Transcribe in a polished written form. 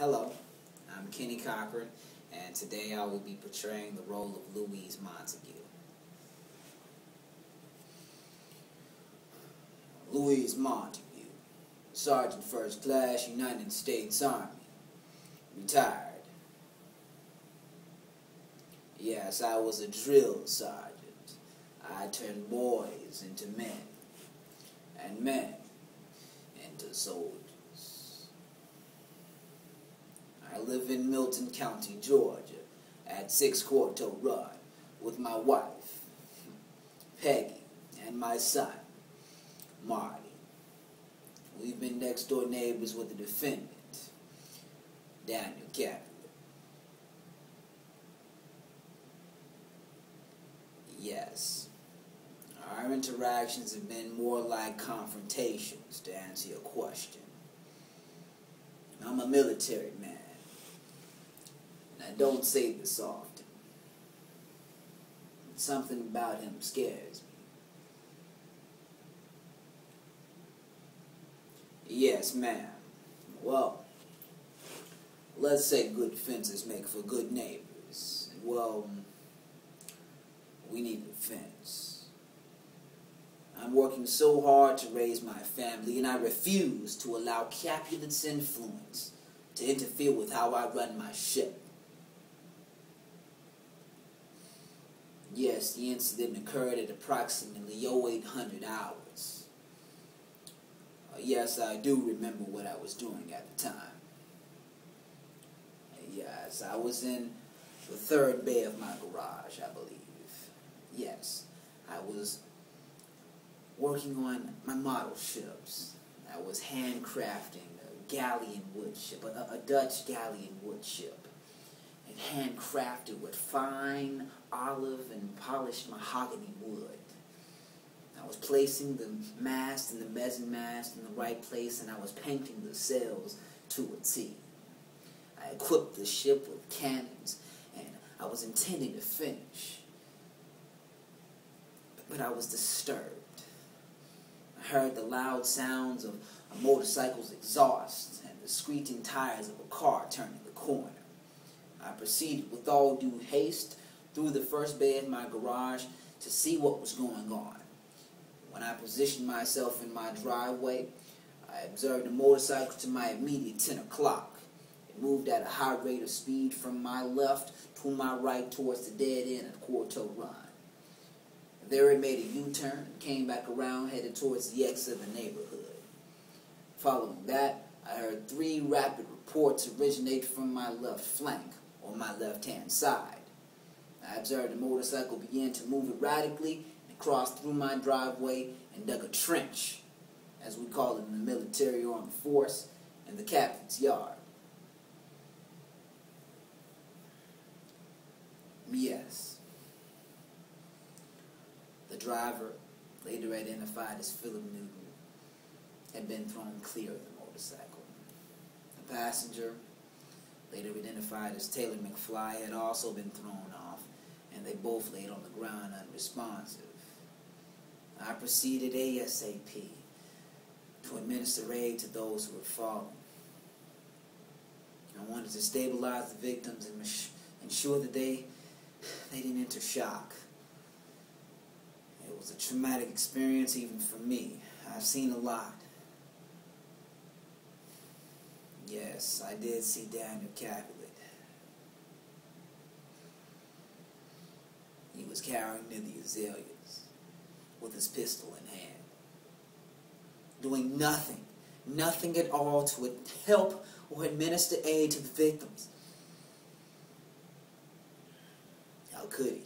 Hello, I'm Kenny Cochran, and today I will be portraying the role of Louise Montague. Louise Montague, Sergeant First Class, United States Army, retired. Yes, I was a drill sergeant. I turned boys into men, and men into soldiers. I live in Milton County, Georgia, at 6 Quarto Run, with my wife, Peggy, and my son, Marty. We've been next-door neighbors with the defendant, Daniel Capulet. Yes, our interactions have been more like confrontations, to answer your question. I'm a military man, and I don't say this often. Something about him scares me. Yes, ma'am. Well, let's say good fences make for good neighbors. And, well, we need a fence. I'm working so hard to raise my family, and I refuse to allow Capulet's influence to interfere with how I run my ship. Yes, the incident occurred at approximately 0800 hours. Yes, I do remember what I was doing at the time. Yes, I was in the third bay of my garage, I believe. Yes, I was working on my model ships. I was handcrafting a galleon wood ship, a Dutch galleon wood ship, and handcrafted with fine olive and polished mahogany wood. I was placing the mast and the mizzen mast in the right place, and I was painting the sails to a T. I equipped the ship with cannons, and I was intending to finish. But I was disturbed. I heard the loud sounds of a motorcycle's exhaust and the screeching tires of a car turning the corner. I proceeded with all due haste through the first bay of my garage to see what was going on. When I positioned myself in my driveway, I observed a motorcycle to my immediate 10 o'clock. It moved at a high rate of speed from my left to my right towards the dead end of Quarto Run. There it made a U-turn and came back around, headed towards the exit of the neighborhood. Following that, I heard 3 rapid reports originate from my left flank, on my left-hand side. I observed the motorcycle begin to move erratically and crossed through my driveway and dug a trench, as we call it in the military armed force, in the captain's yard. Yes. The driver, later identified as Philip Newton, had been thrown clear of the motorcycle. The passenger, later identified as Taylor McFly, had also been thrown off, and they both laid on the ground unresponsive. I proceeded ASAP to administer aid to those who had fallen. I wanted to stabilize the victims and ensure that they didn't enter shock. It was a traumatic experience even for me. I've seen a lot. Yes, I did see Daniel Capulet. He was carrying near the azaleas with his pistol in hand, doing nothing at all to help or administer aid to the victims. How could he?